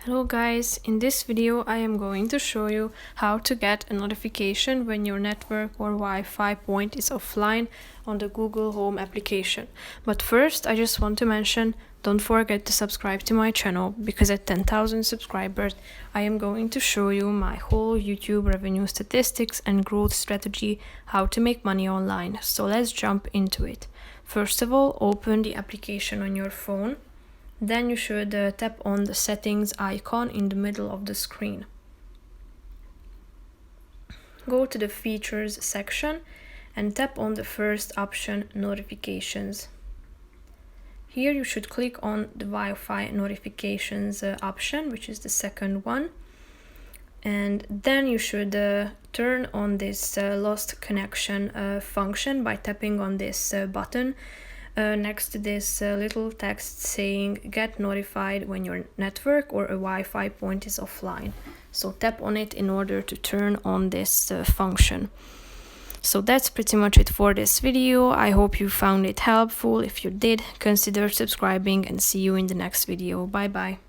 Hello guys, in this video I am going to show you how to get a notification when your network or Wi-Fi point is offline on the Google Home application. But first I just want to mention, don't forget to subscribe to my channel, because at 10,000 subscribers I am going to show you my whole YouTube revenue statistics and growth strategy, how to make money online. So let's jump into it. First of all, open the application on your phone. Then you should tap on the settings icon in the middle of the screen. Go to the features section and tap on the first option, notifications. Here you should click on the Wi-Fi notifications option, which is the second one. And then you should turn on this lost connection function by tapping on this button next to this little text saying get notified when your network or a Wi-Fi point is offline. So tap on it in order to turn on this function. So that's pretty much it for this video. I hope you found it helpful. If you did, consider subscribing and see you in the next video. Bye bye.